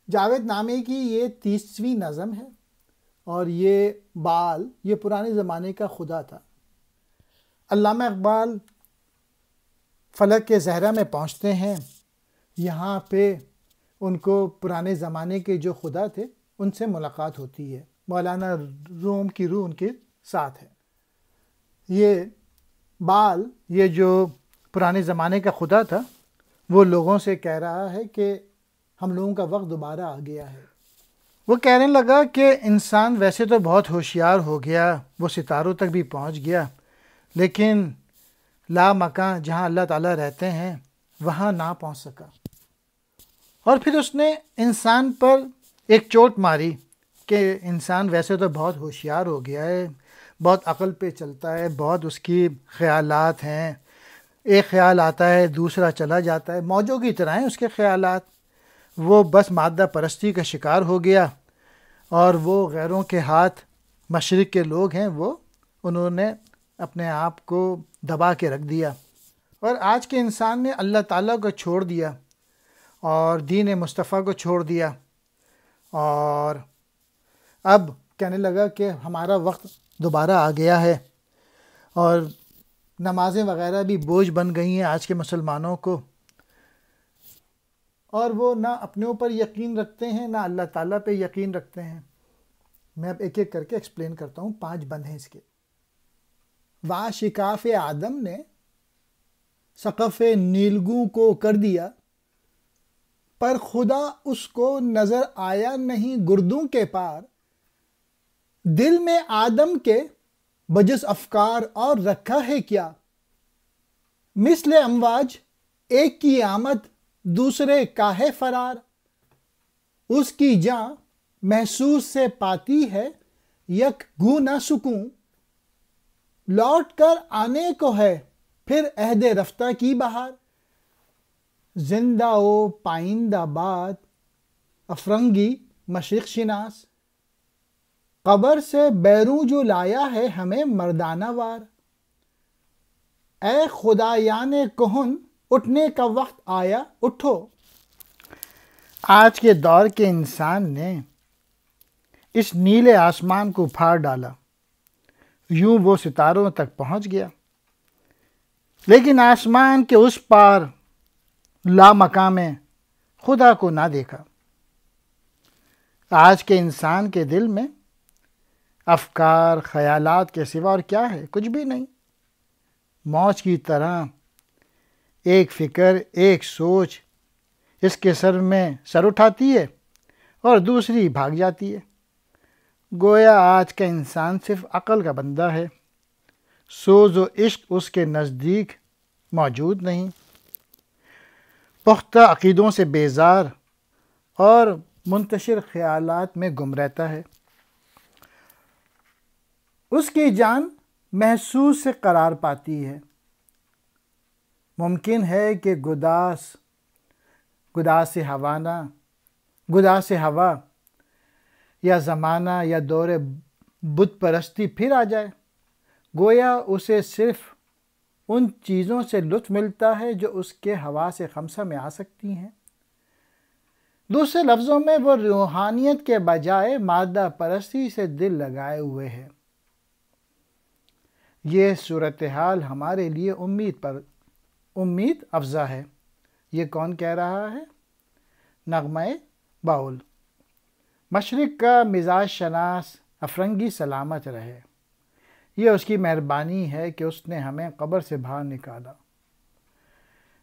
جاوید نامے کی یہ 30ویں نظم ہے اور یہ بال یہ پرانے زمانے کا خدا تھا۔ علامہ اقبال فلک کے زہرہ میں پہنچتے ہیں، یہاں پہ ان کو پرانے زمانے کے جو خدا تھے ان سے ملاقات ہوتی ہے، مولانا روم کی روح ان کے ساتھ ہے۔ یہ بال یہ جو پرانے زمانے کا خدا تھا وہ لوگوں سے کہہ رہا ہے کہ ہم لوگوں کا وقت دوبارہ آ گیا ہے۔ وہ کہنے لگا کہ انسان ویسے تو بہت ہوشیار ہو گیا، وہ ستاروں تک بھی پہنچ گیا، لیکن لا مکان جہاں اللہ تعالیٰ رہتے ہیں وہاں نہ پہنچ سکا۔ اور پھر اس نے انسان پر ایک چوٹ ماری کہ انسان ویسے تو بہت ہوشیار ہو گیا ہے، بہت عقل پہ چلتا ہے، بہت اس کی خیالات ہیں، ایک خیال آتا ہے دوسرا چلا جاتا ہے، موجوں کی طرح ہیں اس کے خیالات۔ وہ بس مادہ پرستی کا شکار ہو گیا اور وہ غیروں کے ہاتھ مشرق کے لوگ ہیں وہ انہوں نے اپنے آپ کو دبا کے رکھ دیا۔ اور آج کے انسان نے اللہ تعالیٰ کو چھوڑ دیا اور دین مصطفیٰ کو چھوڑ دیا، اور اب کہنے لگا کہ ہمارا وقت دوبارہ آ گیا ہے، اور نمازیں وغیرہ بھی بوجھ بن گئی ہیں آج کے مسلمانوں کو، اور وہ نہ اپنے اوپر یقین رکھتے ہیں نہ اللہ تعالیٰ پہ یقین رکھتے ہیں۔ میں اب ایک ایک کر کے ایکسپلین کرتا ہوں، 5 بند ہیں اس کے۔ وا شکاف آدم نے سقف نیلگوں کو کر دیا، پر خدا اس کو نظر آیا نہیں گردوں کے پار۔ دل میں آدم کے بجز افکار اور رکھا ہے کیا، مثل امواج ایک کی آمد دوسرے کا ہے فرار۔ اس کی جاں محسوس سے پاتی ہے یک گو نہ سکون، لوٹ کر آنے کو ہے پھر عہد رفتہ کی بہار۔ زندہ و پائندہ باد افرنگی مشرق شناس، قبر سے بیروں جو لایا ہے ہمیں مردانہ وار۔ اے خدایان کہن اٹھنے کا وقت آیا اٹھو۔ آج کے دور کے انسان نے اس نیلے آسمان کو پھاڑ ڈالا، یوں وہ ستاروں تک پہنچ گیا، لیکن آسمان کے اس پار لامکاں میں خدا کو نہ دیکھا۔ آج کے انسان کے دل میں افکار خیالات کے سوا اور کیا ہے؟ کچھ بھی نہیں۔ موج کی طرح ایک فکر ایک سوچ اس کے سر میں سر اٹھاتی ہے اور دوسری بھاگ جاتی ہے۔ گویا آج کا انسان صرف عقل کا بندہ ہے، سوز و عشق اس کے نزدیک موجود نہیں، پختہ عقیدوں سے بیزار اور منتشر خیالات میں گم رہتا ہے۔ اس کی جان محسوس سے قرار پاتی ہے۔ ممکن ہے کہ گداس ہوا یا زمانہ یا دور بت پرستی پھر آ جائے، گویا اسے صرف ان چیزوں سے لطف ملتا ہے جو اس کے حواس خمسہ میں آ سکتی ہیں۔ دوسرے لفظوں میں وہ روحانیت کے بجائے مادہ پرستی سے دل لگائے ہوئے ہے۔ یہ صورتحال ہمارے لیے امید افزا ہے۔ یہ کون کہہ رہا ہے؟ نغمہ باول۔ مشرق کا مزاج شناس افرنگی سلامت رہے، یہ اس کی مہربانی ہے کہ اس نے ہمیں قبر سے باہر نکالا۔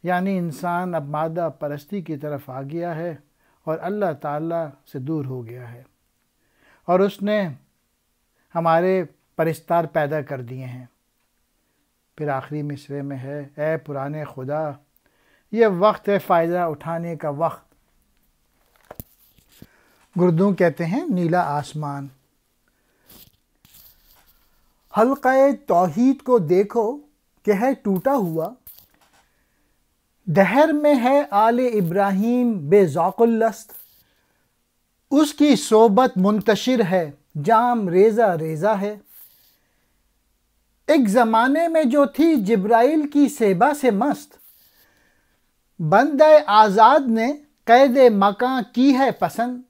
یعنی انسان اب مادہ پرستی کی طرف آ گیا ہے اور اللہ تعالیٰ سے دور ہو گیا ہے، اور اس نے ہمارے پرستار پیدا کر دیے ہیں۔ پھر آخری مصرے میں ہے، اے پرانے خدا یہ وقت ہے فائدہ اٹھانے کا وقت۔ گردوں کہتے ہیں نیلا آسمان۔ حلقہ توحید کو دیکھو کہ ہے ٹوٹا ہوا، دہر میں ہے آل ابراہیم بے ذوق الست۔ اس کی صحبت منتشر ہے، جام ریزہ ریزہ ہے۔ ایک زمانے میں جو تھی جبرائیل کی سیبا سے مست، بندہ آزاد نے قید مکاں کی ہے پسند،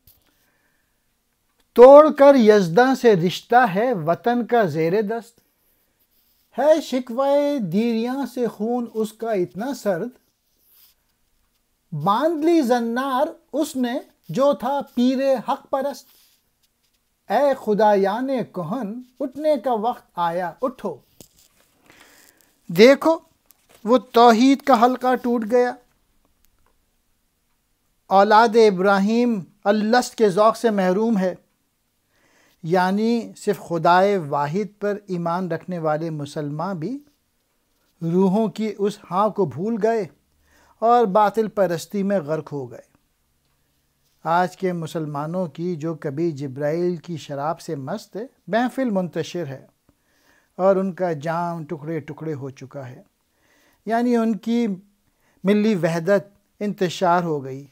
توڑ کر یزداں سے رشتہ ہے وطن کا زیر دست، ہے شکوائے دیریاں سے خون اس کا اتنا سرد، باندھ لی زنار اس نے جو تھا پیر حق پرست، اے خدایان کہن اٹھنے کا وقت آیا اٹھو۔ دیکھو وہ توحید کا حلقہ ٹوٹ گیا، اولاد ابراہیم الست کے ذوق سے محروم ہے، یعنی صرف خدائے واحد پر ایمان رکھنے والے مسلمان بھی روحوں کی اس ہاں کو بھول گئے اور باطل پرستی میں غرق ہو گئے۔ آج کے مسلمانوں کی جو کبھی جبرائیل کی شراب سے مست ہے، محفل منتشر ہے اور ان کا جام ٹکڑے ٹکڑے ہو چکا ہے، یعنی ان کی ملی وحدت انتشار ہو گئی۔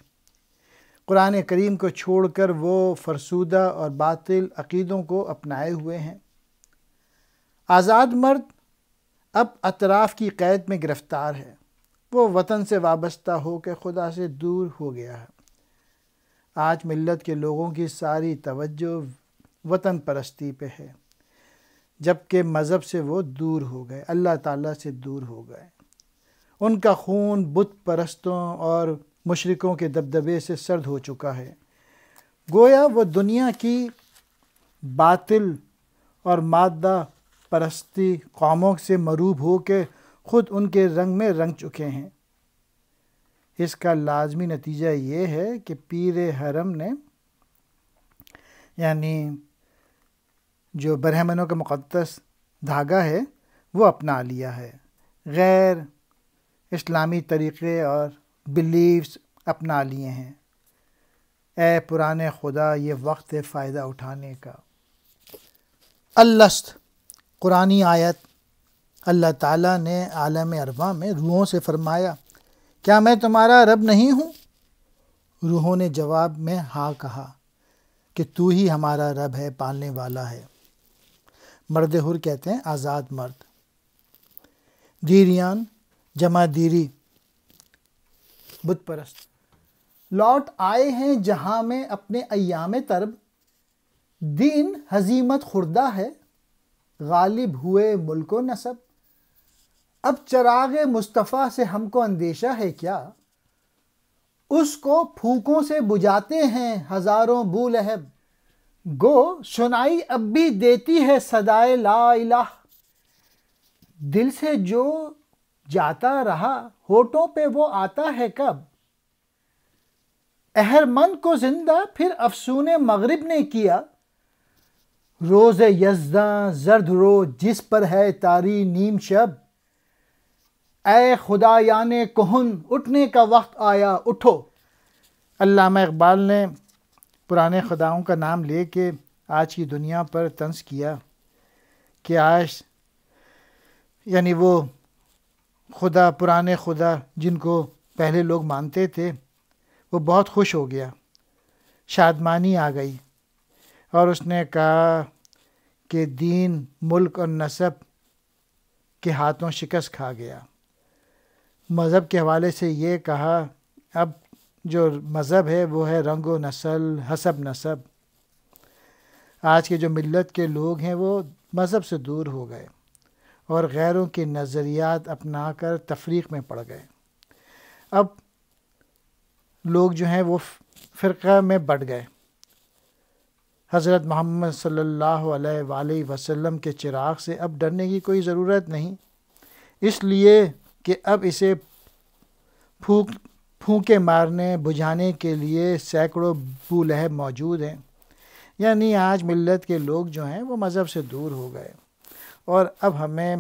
قرآن کریم کو چھوڑ کر وہ فرسودہ اور باطل عقیدوں کو اپنائے ہوئے ہیں۔ آزاد مرد اب اطراف کی قید میں گرفتار ہے، وہ وطن سے وابستہ ہو کے خدا سے دور ہو گیا ہے۔ آج ملت کے لوگوں کی ساری توجہ وطن پرستی پہ ہے، جبکہ مذہب سے وہ دور ہو گئے، اللہ تعالیٰ سے دور ہو گئے۔ ان کا خون بت پرستوں اور مشرکوں کے دبدبے سے سرد ہو چکا ہے، گویا وہ دنیا کی باطل اور مادہ پرستی قوموں سے مروب ہو کے خود ان کے رنگ میں رنگ چکے ہیں۔ اس کا لازمی نتیجہ یہ ہے کہ پیر حرم نے، یعنی جو برہمنوں کا مقدس دھاگا ہے، وہ اپنا لیا ہے، غیر اسلامی طریقے اور بلیفز اپنا لیے ہیں۔ اے پرانے خدا، یہ وقت ہے فائدہ اٹھانے کا۔ الست قرآنی آیت، اللہ تعالیٰ نے عالم ارواح میں روحوں سے فرمایا، کیا میں تمہارا رب نہیں ہوں؟ روحوں نے جواب میں ہاں کہا کہ تو ہی ہمارا رب ہے، پالنے والا ہے۔ مرد حر کہتے ہیں آزاد مرد۔ دیریان جمع دیری، بت پرست۔ لوٹ آئے ہیں جہاں میں اپنے ایام طرب، دین ہزیمت خوردہ ہے، غالب ہوئے ملک و نسب۔ اب چراغ مصطفیٰ سے ہم کو اندیشہ ہے کیا، اس کو پھونکوں سے بجھاتے ہیں ہزاروں بولہب۔ گو سنائی اب بھی دیتی ہے صدائے لا الہ، دل سے جو جاتا رہا ہونٹوں پہ وہ آتا ہے کب۔ اہرمن کو زندہ پھر افسون مغرب نے کیا، روز یزداں زرد روز جس پر ہے تاری نیم شب۔ اے خدایان کہن اٹھنے کا وقت آیا اٹھو۔ علامہ اقبال نے پرانے خداؤں کا نام لے کے آج کی دنیا پر طنز کیا کہ آج یعنی وہ خدا، پرانے خدا جن کو پہلے لوگ مانتے تھے، وہ بہت خوش ہو گیا، شادمانی آ گئی، اور اس نے کہا کہ دین، ملک اور نسب کے ہاتھوں شکست کھا گیا۔ مذہب کے حوالے سے یہ کہا، اب جو مذہب ہے وہ ہے رنگ و نسل، حسب نسب۔ آج کے جو ملت کے لوگ ہیں وہ مذہب سے دور ہو گئے اور غیروں کے نظریات اپنا کر تفریق میں پڑ گئے۔ اب لوگ جو ہیں وہ فرقہ میں بٹ گئے۔ حضرت محمد صلی اللہ علیہ وآلہ وسلم کے چراغ سے اب ڈرنے کی کوئی ضرورت نہیں، اس لیے کہ اب اسے پھونکے مارنے بجھانے کے لیے سینکڑوں بولہب موجود ہیں۔ یعنی آج ملت کے لوگ جو ہیں وہ مذہب سے دور ہو گئے، اور اب ہمیں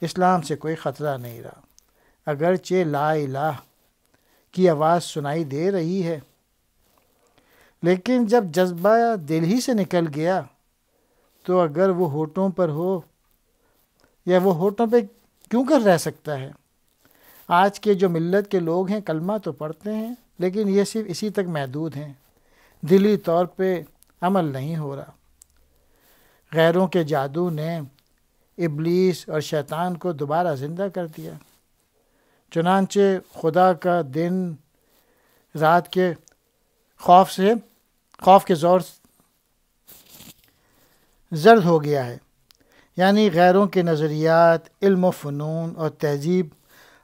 اسلام سے کوئی خطرہ نہیں رہا، اگرچہ لا الہ کی آواز سنائی دے رہی ہے، لیکن جب جذبہ دل ہی سے نکل گیا تو اگر وہ ہونٹوں پر ہو یا وہ ہونٹوں پہ کیوں کر رہ سکتا ہے۔ آج کے جو ملت کے لوگ ہیں کلمہ تو پڑھتے ہیں، لیکن یہ صرف اسی تک محدود ہیں، دلی طور پہ عمل نہیں ہو رہا۔ غیروں کے جادو نے ابلیس اور شیطان کو دوبارہ زندہ کر دیا، چنانچہ خدا کا دن رات کے خوف کے زور زرد ہو گیا ہے، یعنی غیروں کے نظریات، علم و فنون اور تہذیب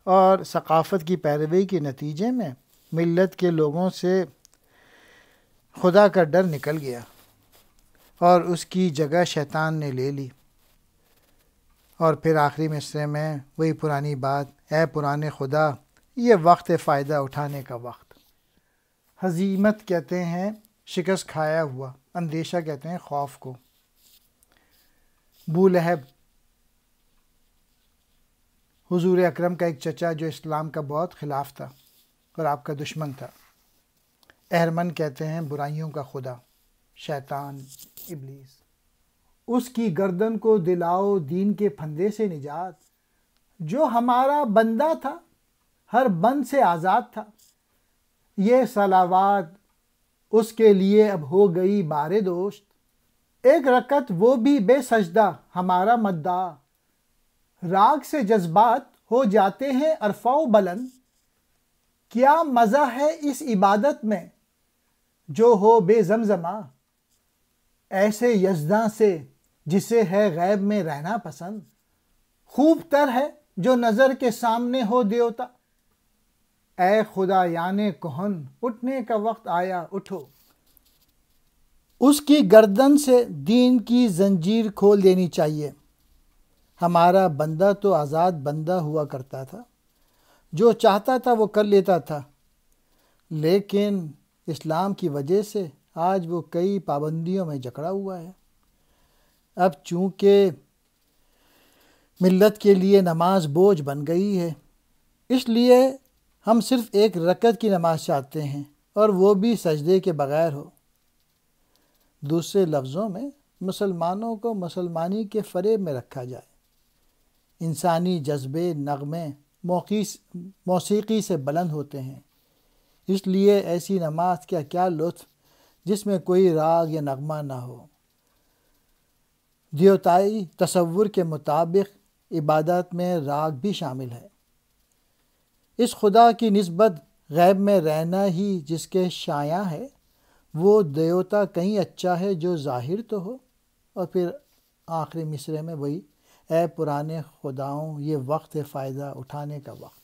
اور ثقافت کی پیروی کے نتیجے میں ملت کے لوگوں سے خدا کا ڈر نکل گیا اور اس کی جگہ شیطان نے لے لی۔ اور پھر آخری مصرعے میں وہی پرانی بات، اے پرانے خدا، یہ وقت فائدہ اٹھانے کا وقت۔ ہزیمت کہتے ہیں شکست کھایا ہوا، اندیشہ کہتے ہیں خوف کو۔ ابو لہب حضور اکرم کا ایک چچا جو اسلام کا بہت خلاف تھا اور آپ کا دشمن تھا۔ اہرمن کہتے ہیں برائیوں کا خدا، شیطان، ابلیس۔ اس کی گردن کو دلاؤ دین کے پھندے سے نجات، جو ہمارا بندہ تھا ہر بند سے آزاد تھا۔ یہ صلوات اس کے لیے اب ہو گئی بار دوشت، ایک رکعت وہ بھی بے سجدہ ہمارا مدعا۔ راگ سے جذبات ہو جاتے ہیں عرفہ و بلند، کیا مزہ ہے اس عبادت میں جو ہو بے زمزمہ۔ ایسے یزداں سے جسے ہے غیب میں رہنا پسند، خوب تر ہے جو نظر کے سامنے ہو دیوتا۔ اے خدا یانے کہن، اٹھنے کا وقت آیا، اٹھو۔ اس کی گردن سے دین کی زنجیر کھول دینی چاہیے۔ ہمارا بندہ تو آزاد بندہ ہوا کرتا تھا، جو چاہتا تھا وہ کر لیتا تھا، لیکن اسلام کی وجہ سے آج وہ کئی پابندیوں میں جکڑا ہوا ہے۔ اب چونکہ ملت کے لیے نماز بوجھ بن گئی ہے، اس لیے ہم صرف ایک رکعت کی نماز چاہتے ہیں، اور وہ بھی سجدے کے بغیر ہو۔ دوسرے لفظوں میں مسلمانوں کو مسلمانی کے فریب میں رکھا جائے۔ انسانی جذبے، نغمے موسیقی سے بلند ہوتے ہیں، اس لیے ایسی نماز کا کیا لطف جس میں کوئی راگ یا نغمہ نہ ہو۔ دیوتائی تصور کے مطابق عبادت میں راگ بھی شامل ہے۔ اس خدا کی نسبت غیب میں رہنا ہی جس کے شایاں ہے، وہ دیوتا کہیں اچھا ہے جو ظاہر تو ہو۔ اور پھر آخری مصرعے میں وہی، اے پرانے خداؤں، یہ وقت فائدہ اٹھانے کا وقت۔